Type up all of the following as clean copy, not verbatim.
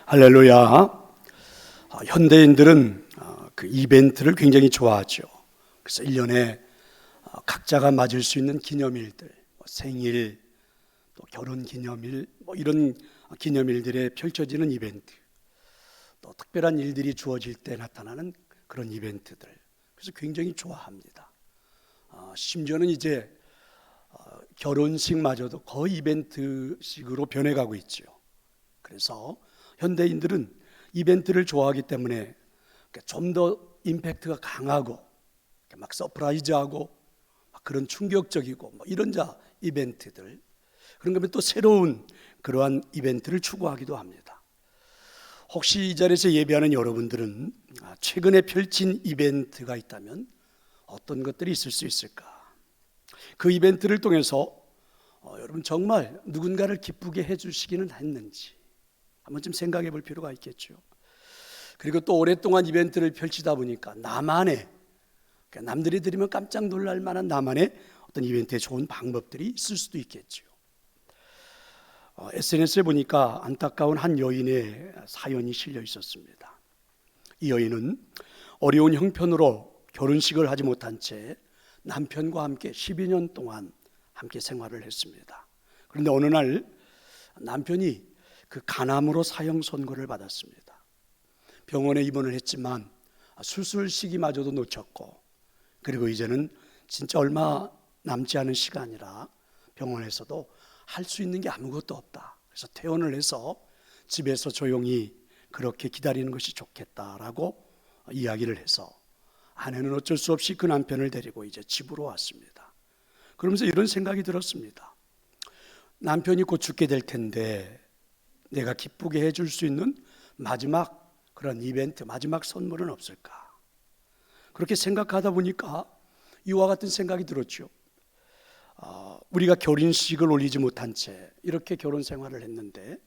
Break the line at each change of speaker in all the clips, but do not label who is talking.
할렐루야. 현대인들은 그 이벤트를 굉장히 좋아하죠. 그래서 1년에 각자가 맞을 수 있는 기념일들, 생일, 또 결혼 기념일, 이런 기념일들에 펼쳐지는 이벤트, 또 특별한 일들이 주어질 때 나타나는 그런 이벤트들, 그래서 굉장히 좋아합니다. 심지어는 이제 결혼식마저도 거의 이벤트식으로 변해가고 있죠. 그래서 현대인들은 이벤트를 좋아하기 때문에 좀 더 임팩트가 강하고 막 서프라이즈하고 막 그런 충격적이고 이런 이벤트들, 그런 거면 또 새로운 그러한 이벤트를 추구하기도 합니다. 혹시 이 자리에서 예배하는 여러분들은 최근에 펼친 이벤트가 있다면 어떤 것들이 있을 수 있을까? 그 이벤트를 통해서 여러분 정말 누군가를 기쁘게 해주시기는 했는지 한번 좀 생각해 볼 필요가 있겠죠. 그리고 또 오랫동안 이벤트를 펼치다 보니까 나만의, 남들이 들으면 깜짝 놀랄 만한 나만의 어떤 이벤트에 좋은 방법들이 있을 수도 있겠죠. SNS에 보니까 안타까운 한 여인의 사연이 실려 있었습니다. 이 여인은 어려운 형편으로 결혼식을 하지 못한 채 남편과 함께 12년 동안 함께 생활을 했습니다. 그런데 어느 날 남편이 그 간암으로 사형 선고를 받았습니다. 병원에 입원을 했지만 수술 시기마저도 놓쳤고, 그리고 이제는 진짜 얼마 남지 않은 시간이라 병원에서도 할 수 있는 게 아무것도 없다. 그래서 퇴원을 해서 집에서 조용히 그렇게 기다리는 것이 좋겠다라고 이야기를 해서 아내는 어쩔 수 없이 그 남편을 데리고 이제 집으로 왔습니다. 그러면서 이런 생각이 들었습니다. 남편이 곧 죽게 될 텐데 내가 기쁘게 해줄 수 있는 마지막 그런 이벤트, 마지막 선물은 없을까? 그렇게 생각하다 보니까 이와 같은 생각이 들었죠. 우리가 결혼식을 올리지 못한 채 이렇게 결혼 생활을 했는데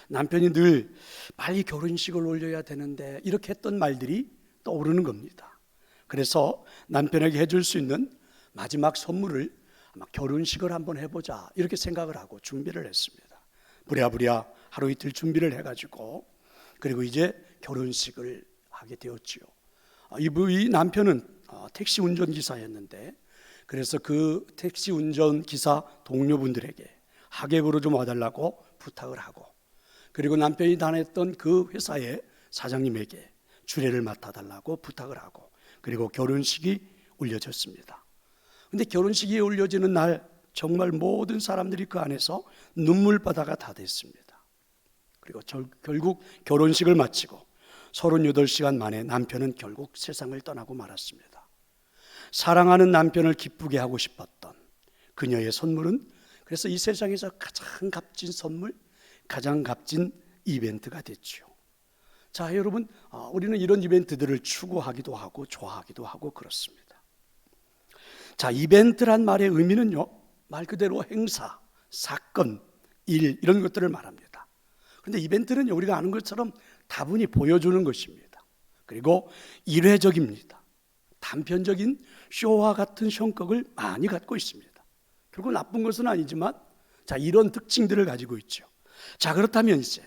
남편이 늘 빨리 결혼식을 올려야 되는데 이렇게 했던 말들이 떠오르는 겁니다. 그래서 남편에게 해줄 수 있는 마지막 선물을 아마 결혼식을 한번 해보자 이렇게 생각을 하고 준비를 했습니다. 부랴부랴 하루 이틀 준비를 해가지고 그리고 이제 결혼식을 하게 되었지요. 이 남편은 택시 운전기사였는데 그래서 그 택시 운전기사 동료분들에게 하객으로 좀 와달라고 부탁을 하고, 그리고 남편이 다녔던 그 회사의 사장님에게 주례를 맡아달라고 부탁을 하고, 그리고 결혼식이 올려졌습니다. 그런데 결혼식이 올려지는 날 정말 모든 사람들이 그 안에서 눈물바다가 다 됐습니다. 그리고 결국 결혼식을 마치고 38시간 만에 남편은 결국 세상을 떠나고 말았습니다. 사랑하는 남편을 기쁘게 하고 싶었던 그녀의 선물은 그래서 이 세상에서 가장 값진 선물, 가장 값진 이벤트가 됐죠. 자, 여러분, 우리는 이런 이벤트들을 추구하기도 하고 좋아하기도 하고 그렇습니다. 자, 이벤트란 말의 의미는요, 말 그대로 행사, 사건, 일 이런 것들을 말합니다. 그런데 이벤트는 우리가 아는 것처럼 다분히 보여주는 것입니다. 그리고 일회적입니다. 단편적인 쇼와 같은 성격을 많이 갖고 있습니다. 결국 나쁜 것은 아니지만 이런 특징들을 가지고 있죠. 자, 그렇다면 이제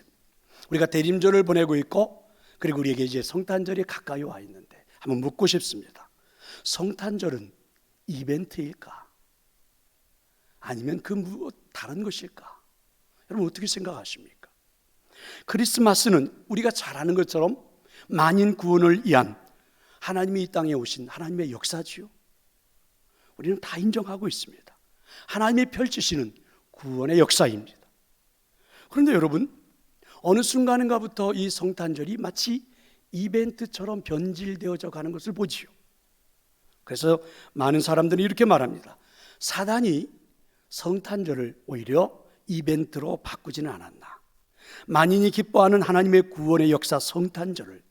우리가 대림절을 보내고 있고 그리고 우리에게 이제 성탄절이 가까이 와 있는데 한번 묻고 싶습니다. 성탄절은 이벤트일까? 아니면 그 무엇 다른 것일까? 여러분 어떻게 생각하십니까? 크리스마스는 우리가 잘 아는 것처럼 만인 구원을 위한 하나님이 이 땅에 오신 하나님의 역사지요. 우리는 다 인정하고 있습니다. 하나님이 펼치시는 구원의 역사입니다. 그런데 여러분, 어느 순간인가부터 이 성탄절이 마치 이벤트처럼 변질되어져 가는 것을 보지요. 그래서 많은 사람들이 이렇게 말합니다. 사단이 성탄절을 오히려 이벤트로 바꾸지는 않았나. 만인이 기뻐하는 하나님의 구원의 역사 성탄절을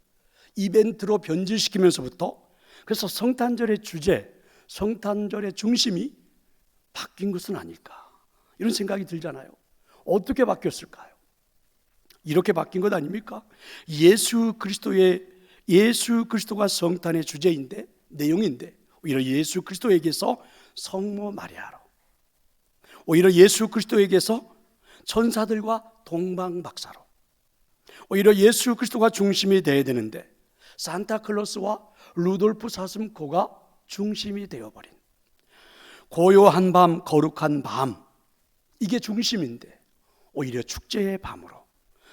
이벤트로 변질시키면서부터 그래서 성탄절의 주제, 성탄절의 중심이 바뀐 것은 아닐까, 이런 생각이 들잖아요. 어떻게 바뀌었을까요? 이렇게 바뀐 것 아닙니까? 예수 그리스도가 성탄의 주제인데, 내용인데 오히려 예수 그리스도에게서 성모 마리아로, 오히려 예수 그리스도에게서 천사들과 동방박사로, 오히려 예수 그리스도가 중심이 되어야 되는데 산타클로스와 루돌프 사슴코가 중심이 되어버린, 고요한 밤, 거룩한 밤, 이게 중심인데 오히려 축제의 밤으로,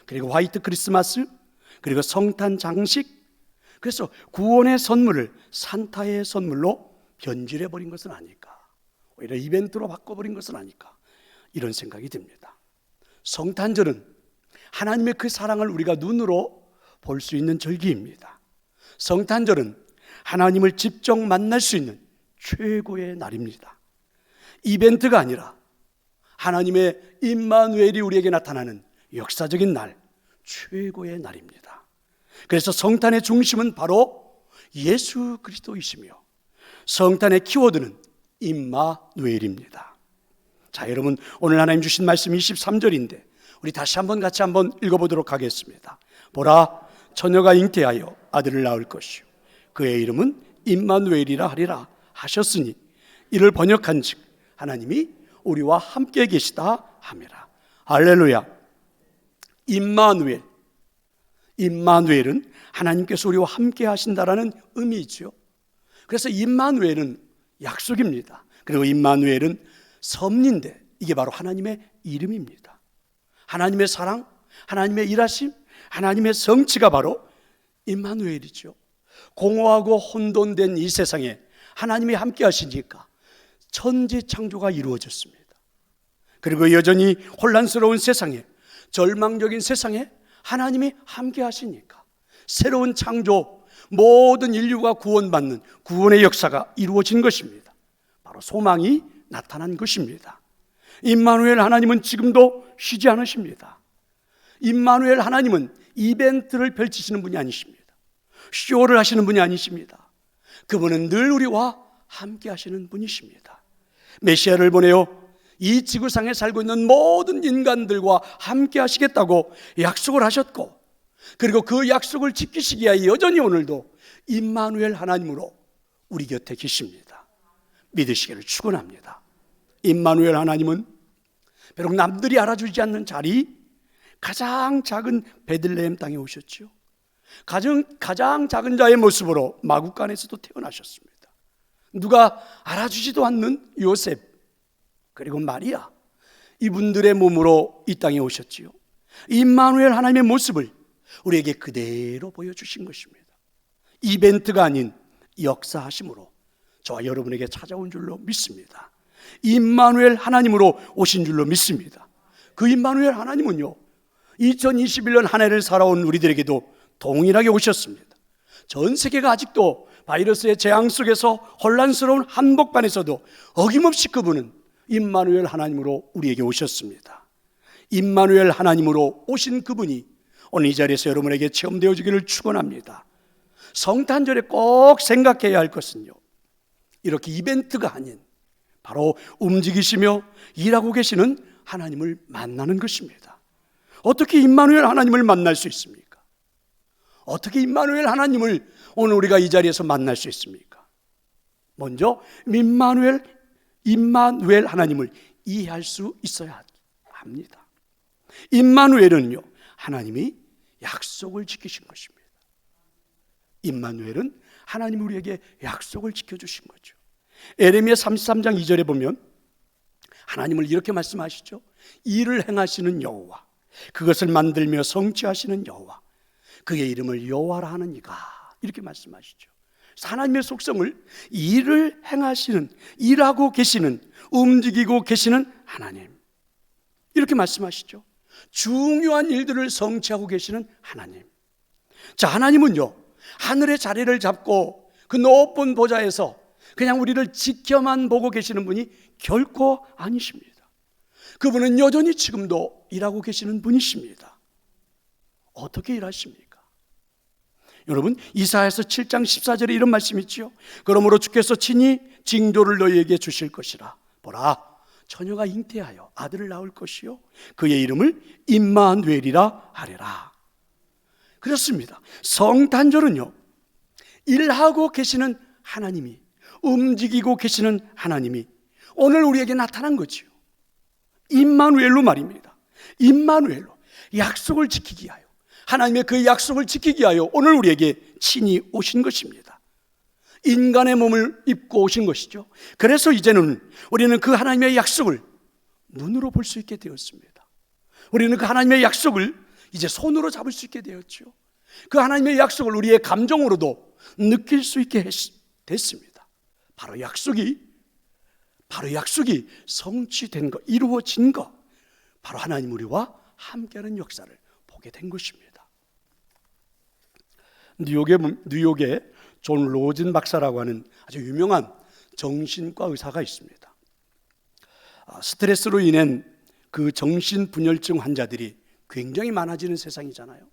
그리고 화이트 크리스마스, 그리고 성탄 장식, 그래서 구원의 선물을 산타의 선물로 변질해버린 것은 아닐까, 오히려 이벤트로 바꿔버린 것은 아닐까, 이런 생각이 듭니다. 성탄절은 하나님의 그 사랑을 우리가 눈으로 볼 수 있는 절기입니다. 성탄절은 하나님을 직접 만날 수 있는 최고의 날입니다. 이벤트가 아니라 하나님의 임마누엘이 우리에게 나타나는 역사적인 날, 최고의 날입니다. 그래서 성탄의 중심은 바로 예수 그리스도이시며 성탄의 키워드는 임마누엘입니다. 자, 여러분, 오늘 하나님 주신 말씀 23절인데 우리 다시 한번 같이 한번 읽어보도록 하겠습니다. 보라, 처녀가 잉태하여 아들을 낳을 것이요 그의 이름은 임마누엘이라 하리라 하셨으니 이를 번역한즉 하나님이 우리와 함께 계시다 함이라. 할렐루야. 임마누엘, 임마누엘은 하나님께서 우리와 함께 하신다라는 의미죠. 그래서 임마누엘은 약속입니다. 그리고 임마누엘은 섭리인데 이게 바로 하나님의 이름입니다. 하나님의 사랑, 하나님의 일하심, 하나님의 성취가 바로 임마누엘이죠. 공허하고 혼돈된 이 세상에 하나님이 함께 하시니까 천지 창조가 이루어졌습니다. 그리고 여전히 혼란스러운 세상에, 절망적인 세상에 하나님이 함께 하시니까 새로운 창조, 모든 인류가 구원받는 구원의 역사가 이루어진 것입니다. 바로 소망이 나타난 것입니다. 임마누엘 하나님은 지금도 쉬지 않으십니다. 임마누엘 하나님은 이벤트를 펼치시는 분이 아니십니다. 쇼를 하시는 분이 아니십니다. 그분은 늘 우리와 함께 하시는 분이십니다. 메시아를 보내어 이 지구상에 살고 있는 모든 인간들과 함께 하시겠다고 약속을 하셨고, 그리고 그 약속을 지키시기 위하여 여전히 오늘도 임마누엘 하나님으로 우리 곁에 계십니다. 믿으시기를 축원합니다. 임마누엘 하나님은 비록 남들이 알아주지 않는 자리, 가장 작은 베들레헴 땅에 오셨죠. 가장 작은 자의 모습으로 마구간에서도 태어나셨습니다. 누가 알아주지도 않는 요셉, 그리고 마리아, 이분들의 몸으로 이 땅에 오셨지요. 임마누엘 하나님의 모습을 우리에게 그대로 보여주신 것입니다. 이벤트가 아닌 역사하심으로 저와 여러분에게 찾아온 줄로 믿습니다. 임마누엘 하나님으로 오신 줄로 믿습니다. 그 임마누엘 하나님은요, 2021년 한 해를 살아온 우리들에게도 동일하게 오셨습니다. 전 세계가 아직도 바이러스의 재앙 속에서 혼란스러운 한복판에서도 어김없이 그분은 임마누엘 하나님으로 우리에게 오셨습니다. 임마누엘 하나님으로 오신 그분이 오늘 이 자리에서 여러분에게 체험되어지기를 축원합니다. 성탄절에 꼭 생각해야 할 것은요, 이렇게 이벤트가 아닌 바로 움직이시며 일하고 계시는 하나님을 만나는 것입니다. 어떻게 임마누엘 하나님을 만날 수 있습니까? 어떻게 임마누엘 하나님을 오늘 우리가 이 자리에서 만날 수 있습니까? 먼저 임마누엘 하나님을 이해할 수 있어야 합니다. 임마누엘은요, 하나님이 약속을 지키신 것입니다. 임마누엘은 하나님이 우리에게 약속을 지켜주신 거죠. 에레미야 33장 2절에 보면 하나님을 이렇게 말씀하시죠. 일을 행하시는 여호와, 그것을 만들며 성취하시는 여호와, 그의 이름을 여호와라 하는 이가, 이렇게 말씀하시죠. 하나님의 속성을 일을 행하시는, 일하고 계시는, 움직이고 계시는 하나님, 이렇게 말씀하시죠. 중요한 일들을 성취하고 계시는 하나님. 자, 하나님은요, 하늘의 자리를 잡고 그 높은 보좌에서 그냥 우리를 지켜만 보고 계시는 분이 결코 아니십니다. 그분은 여전히 지금도 일하고 계시는 분이십니다. 어떻게 일하십니까? 여러분, 이사야서 7장 14절에 이런 말씀이 있죠. 그러므로 주께서 친히 징조를 너희에게 주실 것이라. 보라, 처녀가 잉태하여 아들을 낳을 것이요 그의 이름을 임마누엘이라 하리라. 그렇습니다. 성탄절은요, 일하고 계시는 하나님이, 움직이고 계시는 하나님이 오늘 우리에게 나타난 거죠. 임마누엘로 말입니다. 임마누엘로 약속을 지키기 위하여 하나님의 그 약속을 지키기 위하여 오늘 우리에게 친히 오신 것입니다. 인간의 몸을 입고 오신 것이죠. 그래서 이제는 우리는 그 하나님의 약속을 눈으로 볼 수 있게 되었습니다. 우리는 그 하나님의 약속을 이제 손으로 잡을 수 있게 되었죠. 그 하나님의 약속을 우리의 감정으로도 느낄 수 있게 됐습니다. 바로 약속이 성취된 것, 이루어진 것, 바로 하나님 우리와 함께하는 역사를 보게 된 것입니다. 뉴욕에 존 로진 박사라고 하는 아주 유명한 정신과 의사가 있습니다. 스트레스로 인한 그 정신분열증 환자들이 굉장히 많아지는 세상이잖아요.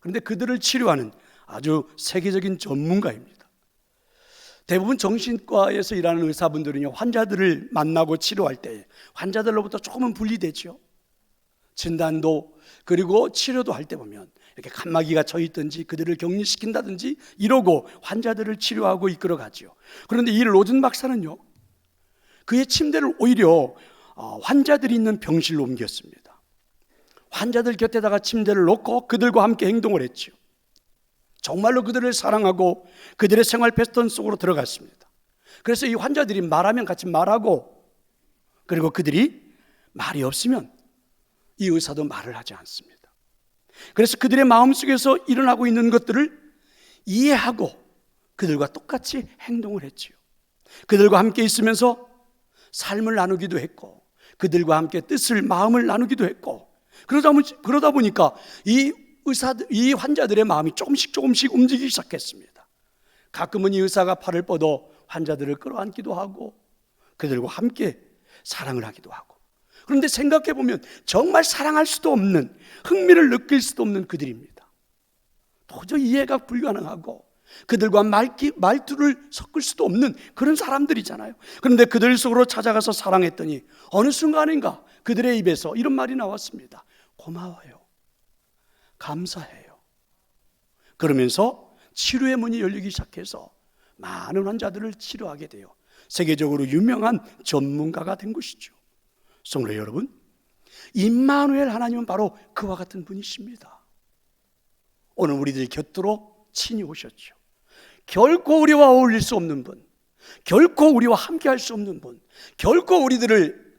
그런데 그들을 치료하는 아주 세계적인 전문가입니다. 대부분 정신과에서 일하는 의사분들은요, 환자들을 만나고 치료할 때 환자들로부터 조금은 분리되죠. 진단도 그리고 치료도 할 때 보면 이렇게 칸막이가 쳐 있든지 그들을 격리시킨다든지 이러고 환자들을 치료하고 이끌어가죠. 그런데 이 로든 박사는요, 그의 침대를 오히려 환자들이 있는 병실로 옮겼습니다. 환자들 곁에다가 침대를 놓고 그들과 함께 행동을 했죠. 정말로 그들을 사랑하고 그들의 생활 패턴 속으로 들어갔습니다. 그래서 이 환자들이 말하면 같이 말하고, 그리고 그들이 말이 없으면 이 의사도 말을 하지 않습니다. 그래서 그들의 마음속에서 일어나고 있는 것들을 이해하고 그들과 똑같이 행동을 했지요. 그들과 함께 있으면서 삶을 나누기도 했고 그들과 함께 뜻을, 마음을 나누기도 했고, 그러다 보니까 이 환자들의 마음이 조금씩 움직이기 시작했습니다. 가끔은 이 의사가 팔을 뻗어 환자들을 끌어안기도 하고 그들과 함께 사랑을 하기도 하고. 그런데 생각해 보면 정말 사랑할 수도 없는, 흥미를 느낄 수도 없는 그들입니다. 도저히 이해가 불가능하고 그들과 말투를 섞을 수도 없는 그런 사람들이잖아요. 그런데 그들 속으로 찾아가서 사랑했더니 어느 순간인가 그들의 입에서 이런 말이 나왔습니다. 고마워요, 감사해요. 그러면서 치료의 문이 열리기 시작해서 많은 환자들을 치료하게 되어 세계적으로 유명한 전문가가 된 것이죠. 성도 여러분, 임마누엘 하나님은 바로 그와 같은 분이십니다. 오늘 우리들 곁으로 친히 오셨죠. 결코 우리와 어울릴 수 없는 분, 결코 우리와 함께 할 수 없는 분, 결코 우리들을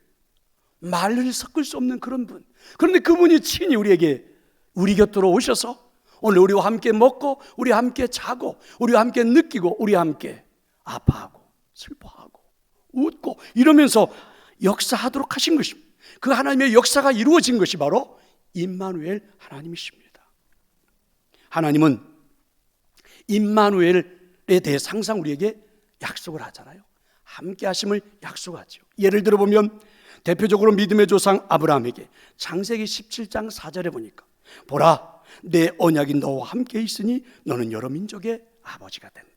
말을 섞을 수 없는 그런 분. 그런데 그분이 친히 우리 곁으로 오셔서 오늘 우리와 함께 먹고, 우리와 함께 자고, 우리와 함께 느끼고, 우리와 함께 아파하고 슬퍼하고 웃고 이러면서 역사하도록 하신 것입니다. 그 하나님의 역사가 이루어진 것이 바로 임마누엘 하나님이십니다. 하나님은 임마누엘에 대해 항상 우리에게 약속을 하잖아요. 함께 하심을 약속하죠. 예를 들어 보면 대표적으로 믿음의 조상 아브라함에게 창세기 17장 4절에 보니까 보라, 내 언약이 너와 함께 있으니 너는 여러 민족의 아버지가 된다.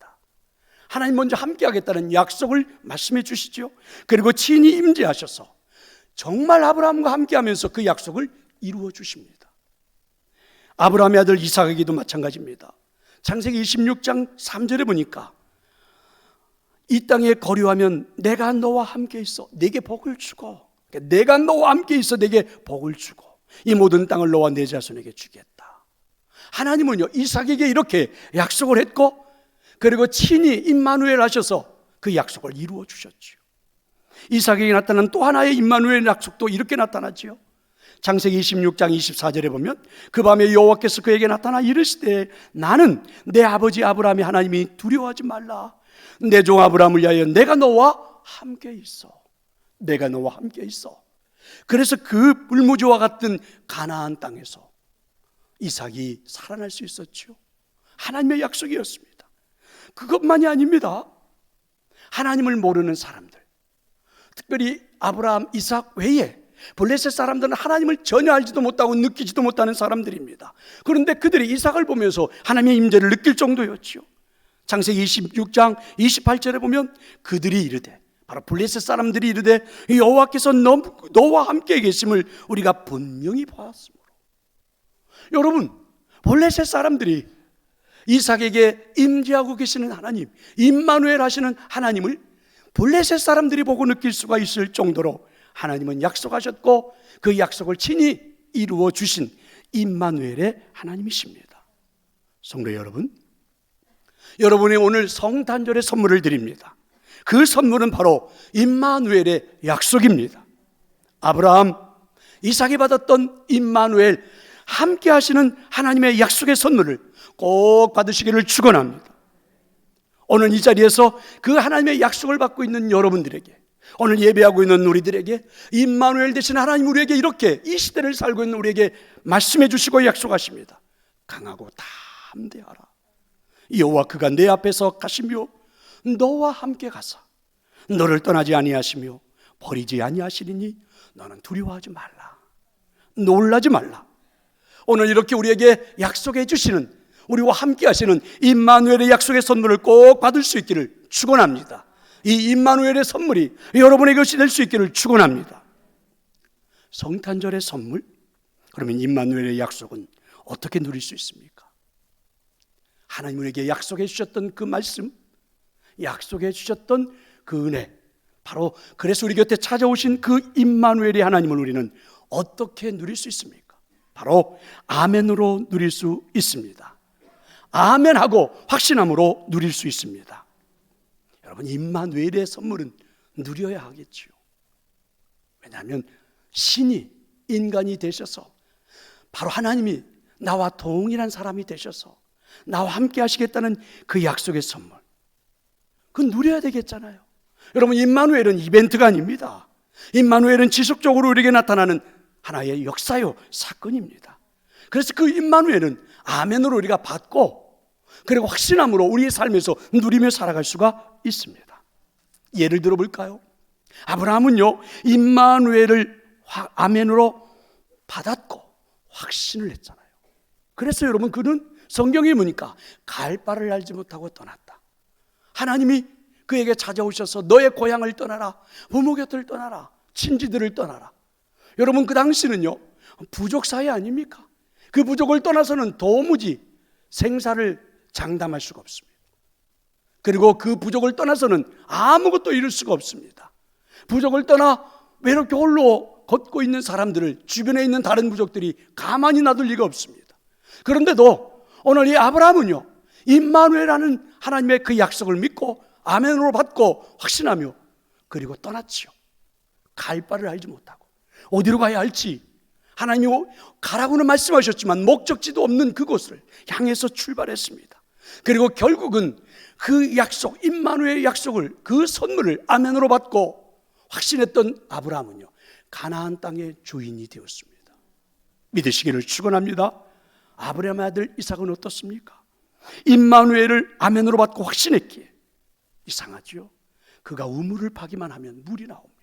하나님 먼저 함께 하겠다는 약속을 말씀해 주시죠. 그리고 친히 임재하셔서 정말 아브라함과 함께 하면서 그 약속을 이루어 주십니다. 아브라함의 아들 이삭에게도 마찬가지입니다. 창세기 26장 3절에 보니까 이 땅에 거류하면 내가 너와 함께 있어 내게 복을 주고, 내가 너와 함께 있어 내게 복을 주고 이 모든 땅을 너와 내 자손에게 주겠다. 하나님은요, 이삭에게 이렇게 약속을 했고 그리고 친히 임마누엘 하셔서 그 약속을 이루어 주셨죠. 이삭에게 나타난 또 하나의 임마누엘 약속도 이렇게 나타나지요. 창세기 26장 24절에 보면 그 밤에 여호와께서 그에게 나타나 이르시되 나는 내 아버지 아브라함의 하나님이 두려워하지 말라. 내 종 아브라함을 위하여 내가 너와 함께 있어. 내가 너와 함께 있어. 그래서 그 불무지와 같은 가나안 땅에서 이삭이 살아날 수 있었죠. 하나님의 약속이었습니다. 그것만이 아닙니다. 하나님을 모르는 사람들, 특별히 아브라함, 이삭 외에 블레셋 사람들은 하나님을 전혀 알지도 못하고 느끼지도 못하는 사람들입니다. 그런데 그들이 이삭을 보면서 하나님의 임재를 느낄 정도였죠. 창세기 26장 28절에 보면 그들이 이르되, 바로 블레셋 사람들이 이르되 여호와께서 너와 함께 계심을 우리가 분명히 보았으므로. 여러분, 블레셋 사람들이 이삭에게 임재하고 계시는 하나님, 임마누엘 하시는 하나님을 블레셋 사람들이 보고 느낄 수가 있을 정도로 하나님은 약속하셨고 그 약속을 친히 이루어 주신 임마누엘의 하나님이십니다. 성도 여러분, 여러분이 오늘 성탄절의 선물을 드립니다. 그 선물은 바로 임마누엘의 약속입니다. 아브라함, 이삭이 받았던 임마누엘, 함께 하시는 하나님의 약속의 선물을 꼭 받으시기를 축원합니다. 오늘 이 자리에서 그 하나님의 약속을 받고 있는 여러분들에게, 오늘 예배하고 있는 우리들에게 임마누엘 되신 하나님 우리에게 이렇게 이 시대를 살고 있는 우리에게 말씀해 주시고 약속하십니다. 강하고 담대하라. 여호와 그가 내 앞에서 가시며 너와 함께 가사 너를 떠나지 아니하시며 버리지 아니하시리니 너는 두려워하지 말라. 놀라지 말라. 오늘 이렇게 우리에게 약속해 주시는, 우리와 함께 하시는 임마누엘의 약속의 선물을 꼭 받을 수 있기를 축원합니다. 이 임마누엘의 선물이 여러분의 것이 될 수 있기를 축원합니다. 성탄절의 선물? 그러면 임마누엘의 약속은 어떻게 누릴 수 있습니까? 하나님 우리에게 약속해 주셨던 그 말씀, 약속해 주셨던 그 은혜, 바로 그래서 우리 곁에 찾아오신 그 임마누엘의 하나님을 우리는 어떻게 누릴 수 있습니까? 바로 아멘으로 누릴 수 있습니다. 아멘하고 확신함으로 누릴 수 있습니다. 여러분, 임마누엘의 선물은 누려야 하겠지요. 왜냐하면 신이 인간이 되셔서, 바로 하나님이 나와 동일한 사람이 되셔서 나와 함께 하시겠다는 그 약속의 선물, 그건 누려야 되겠잖아요. 여러분, 임마누엘은 이벤트가 아닙니다. 임마누엘은 지속적으로 우리에게 나타나는 하나의 역사요, 사건입니다. 그래서 그 임마누엘은 아멘으로 우리가 받고, 그리고 확신함으로 우리의 삶에서 누리며 살아갈 수가 있습니다. 예를 들어 볼까요? 아브라함은요, 임마누엘을 아멘으로 받았고 확신을 했잖아요. 그래서 여러분, 그는 성경에 보니까 갈 바를 알지 못하고 떠났다. 하나님이 그에게 찾아오셔서 너의 고향을 떠나라, 부모 곁을 떠나라, 친지들을 떠나라. 여러분, 그 당시는요, 부족 사회 아닙니까? 그 부족을 떠나서는 도무지 생사를 장담할 수가 없습니다. 그리고 그 부족을 떠나서는 아무것도 이룰 수가 없습니다. 부족을 떠나 외롭게 홀로 걷고 있는 사람들을 주변에 있는 다른 부족들이 가만히 놔둘 리가 없습니다. 그런데도 오늘 이 아브라함은요, 임마누엘이라는 하나님의 그 약속을 믿고 아멘으로 받고 확신하며 그리고 떠났지요. 갈 바를 알지 못하고 어디로 가야 할지, 하나님이 가라고는 말씀하셨지만 목적지도 없는 그곳을 향해서 출발했습니다. 그리고 결국은 그 약속, 임마누엘의 약속을, 그 선물을 아멘으로 받고 확신했던 아브라함은요, 가나안 땅의 주인이 되었습니다. 믿으시기를 축원합니다. 아브라함의 아들 이삭은 어떻습니까? 임마누엘을 아멘으로 받고 확신했기에, 이상하지요? 그가 우물을 파기만 하면 물이 나옵니다.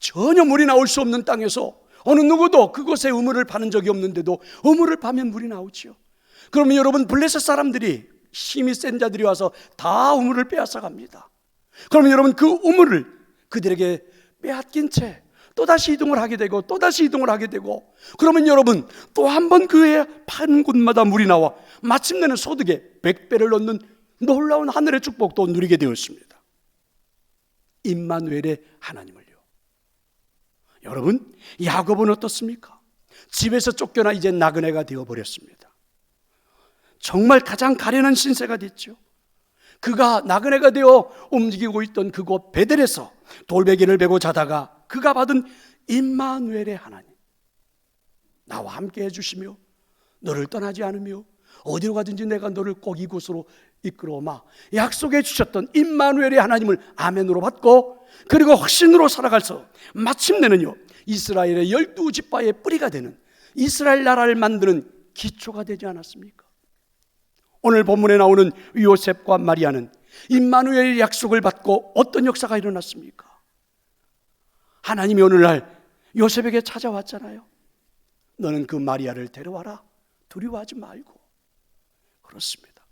전혀 물이 나올 수 없는 땅에서 어느 누구도 그곳에 우물을 파는 적이 없는데도 우물을 파면 물이 나오지요. 그러면 여러분, 블레셋 사람들이, 힘이 센 자들이 와서 다 우물을 빼앗아 갑니다. 그러면 여러분, 그 우물을 그들에게 빼앗긴 채 또다시 이동을 하게 되고 또다시 이동을 하게 되고, 그러면 여러분, 또 한 번 그의 파는 곳마다 물이 나와 마침내는 소득에 100배를 얻는 놀라운 하늘의 축복도 누리게 되었습니다. 임마누엘의 하나님을요. 여러분, 야곱은 어떻습니까? 집에서 쫓겨나 이제 나그네가 되어버렸습니다. 정말 가장 가련한 신세가 됐죠. 그가 나그네가 되어 움직이고 있던 그곳 베델에서 돌베개를 베고 자다가 그가 받은 임마누엘의 하나님, 나와 함께 해주시며 너를 떠나지 않으며 어디로 가든지 내가 너를 꼭 이곳으로 이끌어오마, 약속해 주셨던 임마누엘의 하나님을 아멘으로 받고 그리고 확신으로 살아가서 마침내는요, 이스라엘의 12지파의 뿌리가 되는, 이스라엘 나라를 만드는 기초가 되지 않았습니까? 오늘 본문에 나오는 요셉과 마리아는 임마누엘의 약속을 받고 어떤 역사가 일어났습니까? 하나님이 오늘날 요셉에게 찾아왔잖아요. 너는 그 마리아를 데려와라, 두려워하지 말고. 그렇습니다.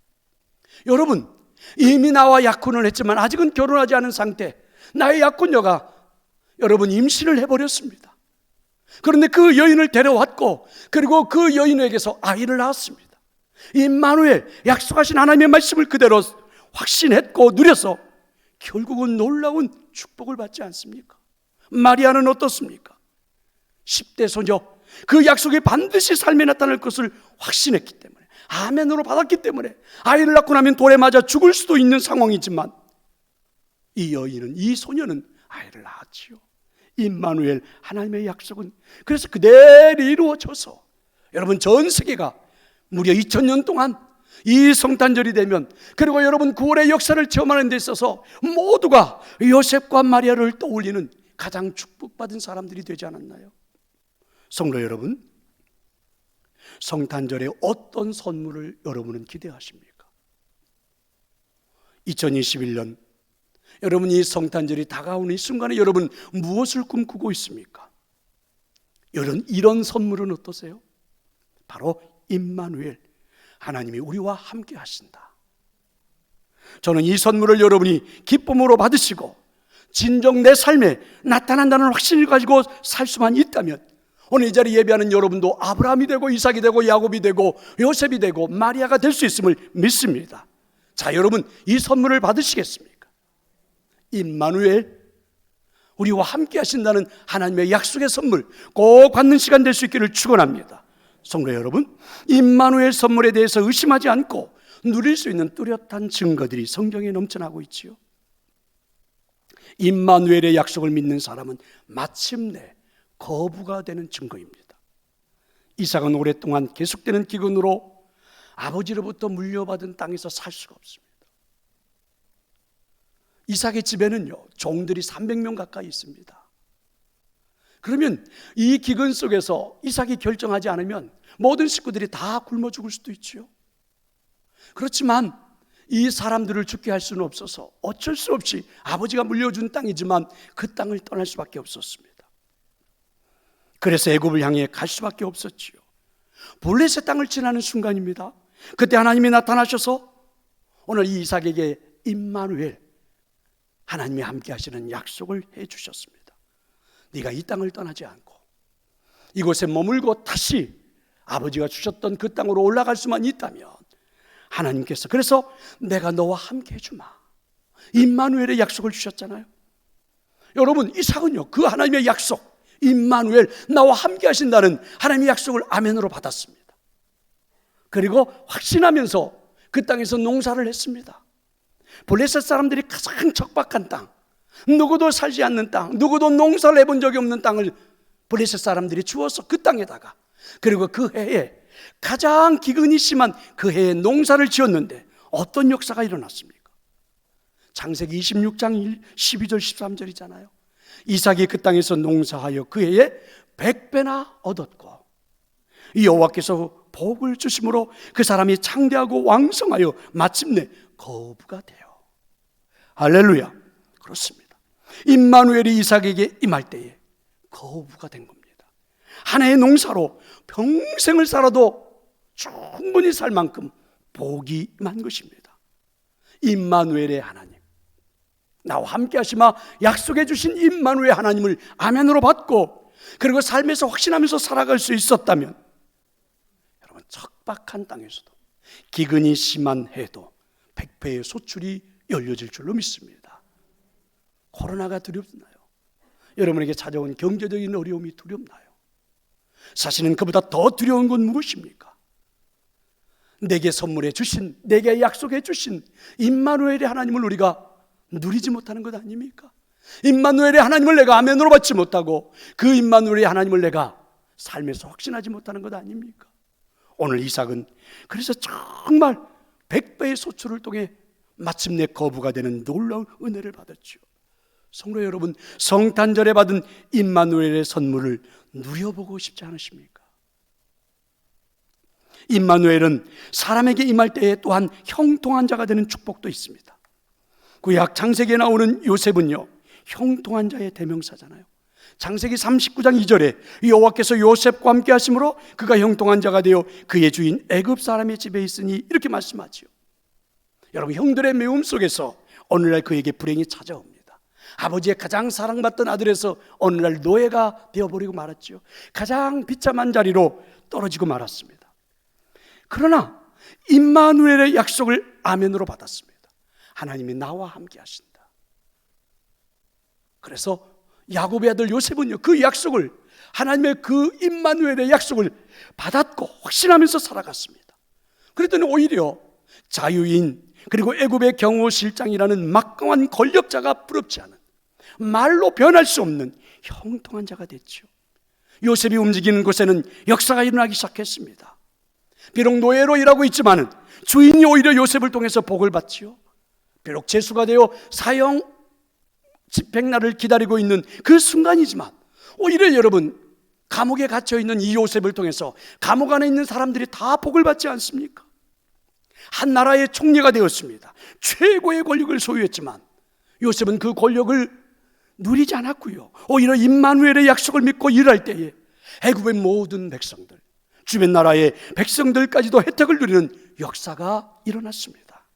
여러분, 이미 나와 약혼을 했지만 아직은 결혼하지 않은 상태, 나의 약혼녀가 여러분 임신을 해버렸습니다. 그런데 그 여인을 데려왔고 그리고 그 여인에게서 아이를 낳았습니다. 임마누엘, 약속하신 하나님의 말씀을 그대로 확신했고 누려서 결국은 놀라운 축복을 받지 않습니까? 마리아는 어떻습니까? 10대 소녀, 그 약속이 반드시 삶에 나타날 것을 확신했기 때문에, 아멘으로 받았기 때문에 아이를 낳고 나면 돌에 맞아 죽을 수도 있는 상황이지만 이 여인은, 이 소녀는 아이를 낳았지요. 임마누엘, 하나님의 약속은 그래서 그대로 이루어져서 여러분, 전 세계가 무려 2000년 동안 이 성탄절이 되면, 그리고 여러분 9월의 역사를 체험하는 데 있어서 모두가 요셉과 마리아를 떠올리는 가장 축복받은 사람들이 되지 않았나요? 성도 여러분, 성탄절에 어떤 선물을 여러분은 기대하십니까? 2021년 여러분, 이 성탄절이 다가오는 이 순간에 여러분 무엇을 꿈꾸고 있습니까? 이런 선물은 어떠세요? 바로 임마누엘, 하나님이 우리와 함께 하신다. 저는 이 선물을 여러분이 기쁨으로 받으시고 진정 내 삶에 나타난다는 확신을 가지고 살 수만 있다면, 오늘 이 자리 예배하는 여러분도 아브라함이 되고 이삭이 되고 야곱이 되고 요셉이 되고 마리아가 될 수 있음을 믿습니다. 자, 여러분, 이 선물을 받으시겠습니까? 임마누엘, 우리와 함께 하신다는 하나님의 약속의 선물 꼭 받는 시간 될 수 있기를 축원합니다. 성도 여러분, 임마누엘 선물에 대해서 의심하지 않고 누릴 수 있는 뚜렷한 증거들이 성경에 넘쳐나고 있지요. 임마누엘의 약속을 믿는 사람은 마침내 거부가 되는 증거입니다. 이삭은 오랫동안 계속되는 기근으로 아버지로부터 물려받은 땅에서 살 수가 없습니다. 이삭의 집에는요, 종들이 300명 가까이 있습니다. 그러면 이 기근 속에서 이삭이 결정하지 않으면 모든 식구들이 다 굶어 죽을 수도 있지요. 그렇지만 이 사람들을 죽게 할 수는 없어서 어쩔 수 없이 아버지가 물려준 땅이지만 그 땅을 떠날 수밖에 없었습니다. 그래서 애굽을 향해 갈 수밖에 없었지요. 블레셋 땅을 지나는 순간입니다. 그때 하나님이 나타나셔서 오늘 이 이삭에게 임마누엘, 하나님이 함께 하시는 약속을 해주셨습니다. 네가 이 땅을 떠나지 않고 이곳에 머물고 다시 아버지가 주셨던 그 땅으로 올라갈 수만 있다면 하나님께서, 그래서 내가 너와 함께 해주마, 임마누엘의 약속을 주셨잖아요. 여러분, 이삭은요, 그 하나님의 약속, 임마누엘, 나와 함께 하신다는 하나님의 약속을 아멘으로 받았습니다. 그리고 확신하면서 그 땅에서 농사를 했습니다. 블레셋 사람들이 가장 척박한 땅, 누구도 살지 않는 땅, 누구도 농사를 해본 적이 없는 땅을 블레셋 사람들이 주어서 그 땅에다가, 그리고 그 해에 가장 기근이 심한 그 해에 농사를 지었는데 어떤 역사가 일어났습니까? 창세기 26장 12절 13절이잖아요. 이삭이 그 땅에서 농사하여 그 해에 100배나 얻었고 여호와께서 복을 주심으로 그 사람이 창대하고 왕성하여 마침내 거부가 돼요. 할렐루야. 그렇습니다. 임마누엘이 이삭에게 임할 때에 거부가 된 겁니다. 하나의 농사로 평생을 살아도 충분히 살 만큼 복이 임한 것입니다. 임마누엘의 하나님, 나와 함께 하시마 약속해 주신 임마누엘 하나님을 아멘으로 받고, 그리고 삶에서 확신하면서 살아갈 수 있었다면, 여러분, 척박한 땅에서도 기근이 심한 해도 100배의 소출이 열려질 줄로 믿습니다. 코로나가 두렵나요? 여러분에게 찾아온 경제적인 어려움이 두렵나요? 사실은 그보다 더 두려운 건 무엇입니까? 내게 선물해 주신, 내게 약속해 주신 임마누엘의 하나님을 우리가 누리지 못하는 것 아닙니까? 임마누엘의 하나님을 내가 아멘으로 받지 못하고 그 임마누엘의 하나님을 내가 삶에서 확신하지 못하는 것 아닙니까? 오늘 이삭은 그래서 정말 100배의 소출을 통해 마침내 거부가 되는 놀라운 은혜를 받았죠. 성도 여러분, 성탄절에 받은 임마누엘의 선물을 누려보고 싶지 않으십니까? 임마누엘은 사람에게 임할 때에 또한 형통한 자가 되는 축복도 있습니다. 구약 창세기에 나오는 요셉은요, 형통한 자의 대명사잖아요. 창세기 39장 2절에 여호와께서 요셉과 함께 하심으로 그가 형통한 자가 되어 그의 주인 애굽 사람의 집에 있으니, 이렇게 말씀하지요. 여러분, 형들의 매움 속에서 어느 날 그에게 불행이 찾아옵니다. 아버지의 가장 사랑받던 아들에서 어느 날 노예가 되어버리고 말았죠. 가장 비참한 자리로 떨어지고 말았습니다. 그러나 임마누엘의 약속을 아멘으로 받았습니다. 하나님이 나와 함께 하신다. 그래서 야곱의 아들 요셉은요, 그 약속을 하나님의 그 임마누엘의 약속을 받았고 확신하면서 살아갔습니다. 그랬더니 오히려 자유인 그리고 애굽의 경호실장이라는 막강한 권력자가 부럽지 않은, 말로 변할 수 없는 형통한 자가 됐죠. 요셉이 움직이는 곳에는 역사가 일어나기 시작했습니다. 비록 노예로 일하고 있지만 주인이 오히려 요셉을 통해서 복을 받지요. 비록 죄수가 되어 사형 집행날을 기다리고 있는 그 순간이지만 오히려 여러분, 감옥에 갇혀있는 이 요셉을 통해서 감옥 안에 있는 사람들이 다 복을 받지 않습니까? 한 나라의 총리가 되었습니다. 최고의 권력을 소유했지만 요셉은 그 권력을 누리지 않았고요, 오히려 임마누엘의 약속을 믿고 일할 때에 애굽의 모든 백성들, 주변 나라의 백성들까지도 혜택을 누리는 역사가 일어났습니다.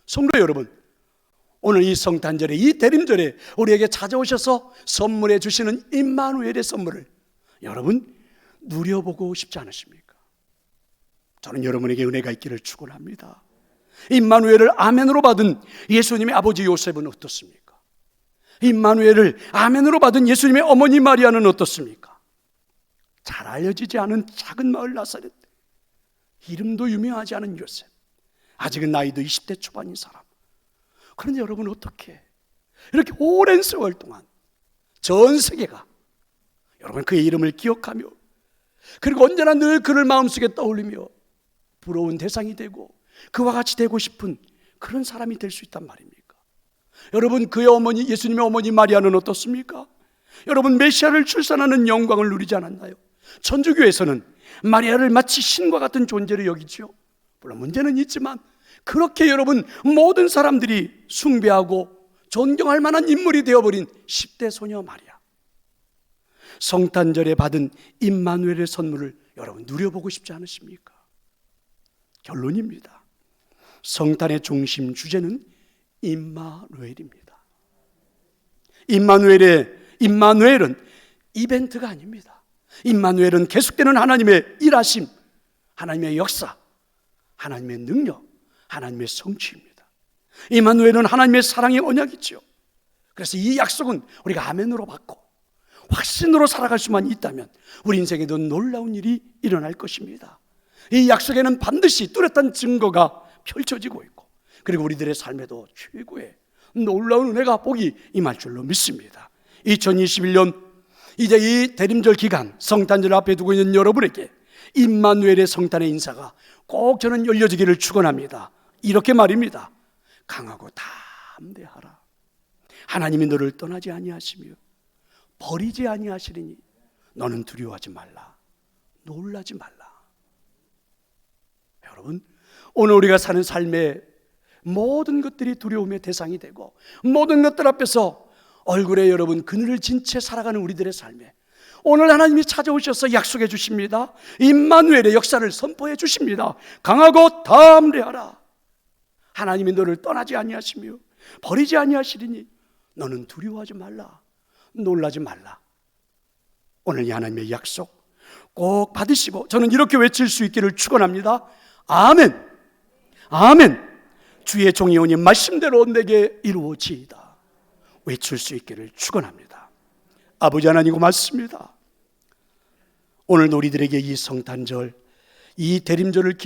성도 여러분, 오늘 이 성탄절에, 이 대림절에 우리에게 찾아오셔서 선물해 주시는 임마누엘의 선물을 여러분 누려보고 싶지 않으십니까? 저는 여러분에게 은혜가 있기를 축원합니다. 임마누엘을 아멘으로 받은 예수님의 아버지 요셉은 어떻습니까? 임마누엘을 아멘으로 받은 예수님의 어머니 마리아는 어떻습니까? 잘 알려지지 않은 작은 마을 나사렛, 이름도 유명하지 않은 요셉, 아직은 나이도 20대 초반인 사람. 그런데 여러분, 어떻게 이렇게 오랜 세월 동안 전 세계가 여러분 그의 이름을 기억하며, 그리고 언제나 늘 그를 마음속에 떠올리며 부러운 대상이 되고 그와 같이 되고 싶은 그런 사람이 될 수 있단 말입니까? 여러분, 그의 어머니, 예수님의 어머니 마리아는 어떻습니까? 여러분, 메시아를 출산하는 영광을 누리지 않았나요? 천주교에서는 마리아를 마치 신과 같은 존재로 여기죠. 물론 문제는 있지만 그렇게 여러분 모든 사람들이 숭배하고 존경할 만한 인물이 되어버린 10대 소녀 마리아, 성탄절에 받은 임마누엘의 선물을 여러분 누려보고 싶지 않으십니까? 결론입니다. 성탄의 중심 주제는 임마누엘입니다. 임마누엘은 이벤트가 아닙니다. 임마누엘은 계속되는 하나님의 일하심, 하나님의 역사, 하나님의 능력, 하나님의 성취입니다. 임마누엘은 하나님의 사랑의 언약이죠. 그래서 이 약속은 우리가 아멘으로 받고 확신으로 살아갈 수만 있다면 우리 인생에도 놀라운 일이 일어날 것입니다. 이 약속에는 반드시 뚜렷한 증거가 펼쳐지고 있고, 그리고 우리들의 삶에도 최고의 놀라운 은혜가, 복이 임할 줄로 믿습니다. 2021년 이제 이 대림절 기간, 성탄절 앞에 두고 있는 여러분에게 임마누엘의 성탄의 인사가 꼭 저는 열려지기를 축원합니다. 이렇게 말입니다. 강하고 담대하라. 하나님이 너를 떠나지 아니하시며 버리지 아니하시리니 너는 두려워하지 말라, 놀라지 말라. 여러분, 오늘 우리가 사는 삶의 모든 것들이 두려움의 대상이 되고 모든 것들 앞에서 얼굴에 여러분 그늘을 진 채 살아가는 우리들의 삶에 오늘 하나님이 찾아오셔서 약속해 주십니다. 임마누엘의 역사를 선포해 주십니다. 강하고 담대하라. 하나님이 너를 떠나지 아니하시며 버리지 아니하시리니 너는 두려워하지 말라, 놀라지 말라. 오늘 이 하나님의 약속 꼭 받으시고 저는 이렇게 외칠 수 있기를 축원합니다. 아멘, 아멘. 주의 종이 오니 말씀대로 내게 이루어지이다. 외칠 수 있기를 축원합니다. 아버지 하나님 고맙습니다. 오늘 우리들에게 이 성탄절, 이 대림절을